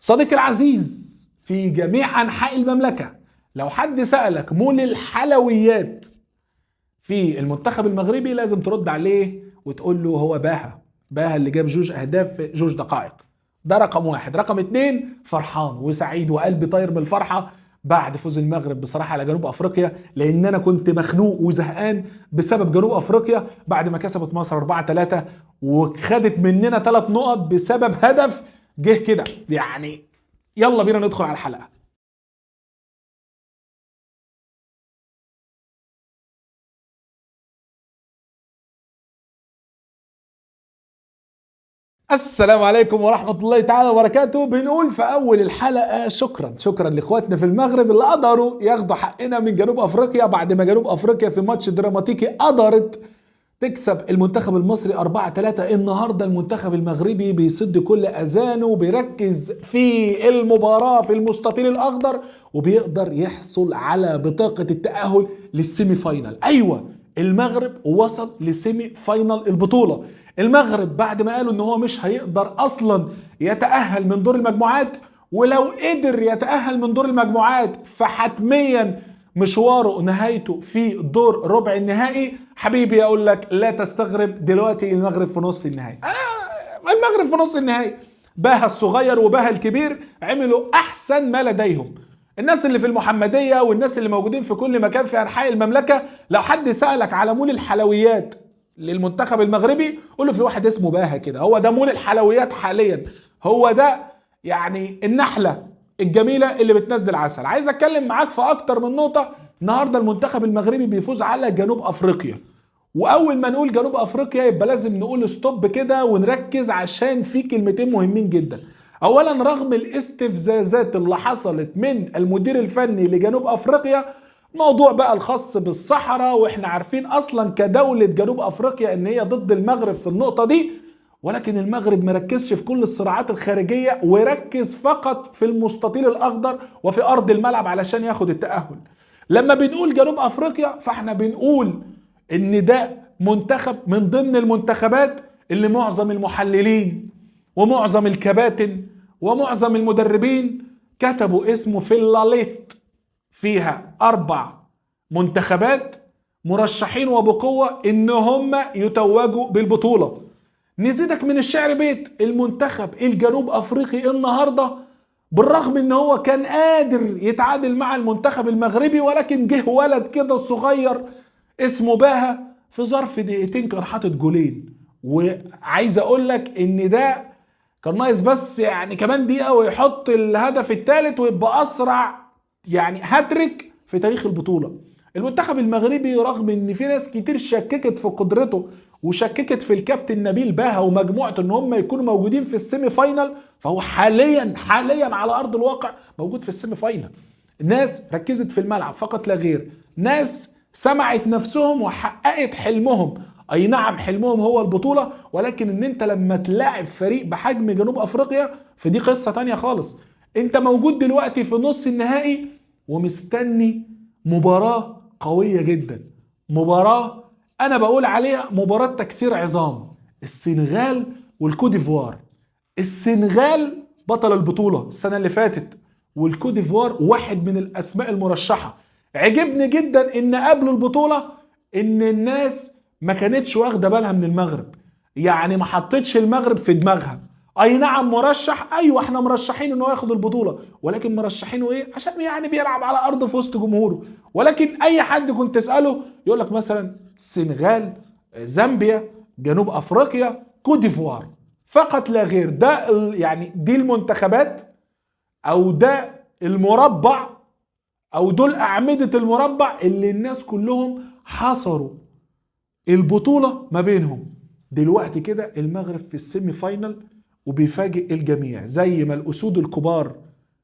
صديقي العزيز في جميع أنحاء المملكة، لو حد سألك مول الحلويات في المنتخب المغربي لازم ترد عليه وتقول له هو باها اللي جاب 2 أهداف في 2 دقائق. ده رقم 1. رقم 2، فرحان وسعيد وقلبي طاير من الفرحة بعد فوز المغرب بصراحة على جنوب أفريقيا، لأن أنا كنت مخنوق وزهقان بسبب جنوب أفريقيا بعد ما كسبت مصر 4-3 وخدت مننا 3 نقط بسبب هدف جه كده. يعني يلا بينا ندخل على الحلقة. السلام عليكم ورحمة الله تعالى وبركاته. بنقول في أول الحلقة شكرا لإخواتنا في المغرب اللي قدروا ياخدوا حقنا من جنوب أفريقيا بعد ما جنوب أفريقيا في ماتش دراماتيكي قدرت تكسب المنتخب المصري 4-3. النهاردة المنتخب المغربي بيسد كل أذانه وبيركز في المباراة في المستطيل الأخضر وبيقدر يحصل على بطاقة التأهل للسيمي فاينال. أيوة، المغرب وصل لسيمي فاينال البطولة. المغرب بعد ما قالوا ان هو مش هيقدر اصلا يتأهل من دور المجموعات، ولو قدر يتأهل من دور المجموعات فحتميا مشواره نهايته في دور ربع النهائي. حبيبي اقول لك لا تستغرب، دلوقتي المغرب في نص النهائي. المغرب في نص النهائي. باها الصغير وباها الكبير عملوا احسن ما لديهم. الناس اللي في المحمدية والناس اللي موجودين في كل مكان في انحاء المملكة، لو حد سألك على مول الحلويات للمنتخب المغربي قول له في واحد اسمه باها كده، هو ده مول الحلويات حاليا، هو ده يعني النحلة الجميلة اللي بتنزل عسل. عايز اتكلم معاك في اكتر من نقطة. النهاردة المنتخب المغربي بيفوز على جنوب افريقيا، واول ما نقول جنوب افريقيا يبقى لازم نقول ستوب كده ونركز عشان في كلمتين مهمين جدا. اولا، رغم الاستفزازات اللي حصلت من المدير الفني لجنوب افريقيا، موضوع بقى الخاص بالصحراء، واحنا عارفين اصلا كدولة جنوب افريقيا ان هي ضد المغرب في النقطة دي، ولكن المغرب مركزش في كل الصراعات الخارجية وركز فقط في المستطيل الاخضر وفي ارض الملعب علشان ياخد التأهل. لما بنقول جنوب افريقيا فاحنا بنقول ان ده منتخب من ضمن المنتخبات اللي معظم المحللين ومعظم الكباتن ومعظم المدربين كتبوا اسمه في الليست، فيها 4 منتخبات مرشحين وبقوة ان هم يتوجوا بالبطولة. نزيدك من الشعر بيت، المنتخب الجنوب افريقي النهاردة بالرغم ان هو كان قادر يتعادل مع المنتخب المغربي، ولكن جه ولد كده صغير اسمه باها في ظرف دقيقتين كان حاطط جولين. وعايز اقول لك ان ده كان ناقص بس يعني كمان دقيقة ويحط الهدف الثالث ويبقى اسرع يعني هاتريك في تاريخ البطولة. المنتخب المغربي رغم ان في ناس كتير شككت في قدرته وشككت في الكابتن نبيل باها ومجموعة ان هم يكونوا موجودين في السيمي فاينال، فهو حاليا على ارض الواقع موجود في السيمي فاينال. الناس ركزت في الملعب فقط لا غير، ناس سمعت نفسهم وحققت حلمهم. اي نعم حلمهم هو البطولة، ولكن ان انت لما تلاعب فريق بحجم جنوب افريقيا فدي قصة تانية خالص. انت موجود دلوقتي في نص النهائي ومستني مباراة قوية جدا، مباراة انا بقول عليها مباراة تكسير عظام. السنغال والكوت ديفوار. السنغال بطل البطولة السنة اللي فاتت، والكوت ديفوار واحد من الاسماء المرشحة. عجبني جدا ان قبل البطولة ان الناس ما كانتش واخدة بالها من المغرب، يعني ما حطتش المغرب في دماغها. اي نعم مرشح، ايوه احنا مرشحين انه ياخد البطولة، ولكن مرشحينه ايه؟ عشان يعني بيلعب على ارض في وسط جمهوره. ولكن اي حد كنت تسأله يقول لك مثلا السنغال، زامبيا، جنوب افريقيا، كوت ديفوار، فقط لا غير. ده يعني دي المنتخبات او ده المربع او دول اعمدة المربع اللي الناس كلهم حصروا البطولة ما بينهم. دلوقتي كده المغرب في السيمي فاينل وبيفاجئ الجميع زي ما الاسود الكبار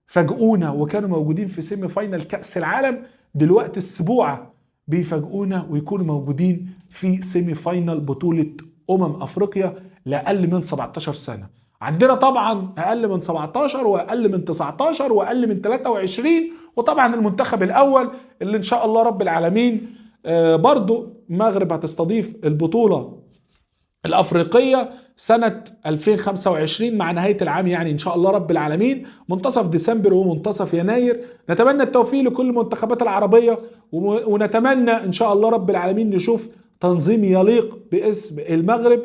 فاجئونا وكانوا موجودين في سيمي فاينل كأس العالم. دلوقتي السبوعة بيفاجئونا ويكونوا موجودين في سيمي فاينل بطولة افريقيا لأقل من 17 سنة. عندنا طبعا اقل من 17 واقل من 19 واقل من 23، وطبعا المنتخب الاول اللي ان شاء الله رب العالمين برضو المغرب هتستضيف البطولة الافريقية سنة 2025 مع نهاية العام، يعني إن شاء الله رب العالمين منتصف ديسمبر ومنتصف يناير. نتمنى التوفيق لكل المنتخبات العربية، ونتمنى إن شاء الله رب العالمين نشوف تنظيم يليق باسم المغرب،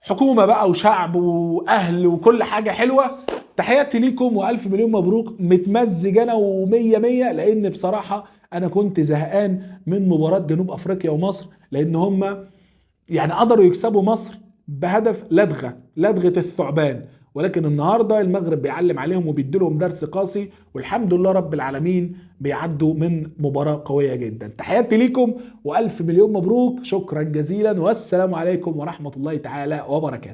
حكومة بقى وشعب وأهل وكل حاجة حلوة. تحياتي ليكم وألف مليون مبروك. متمزج أنا ومية مية، لأن بصراحة أنا كنت زهقان من مباراة جنوب أفريقيا ومصر، لأن هم يعني قدروا يكسبوا مصر بهدف لدغة الثعبان، ولكن النهاردة المغرب بيعلم عليهم وبيديلهم درس قاسي، والحمد لله رب العالمين بيعدوا من مباراة قوية جدا. تحياتي ليكم وألف مليون مبروك، شكرا جزيلا، والسلام عليكم ورحمة الله تعالى وبركاته.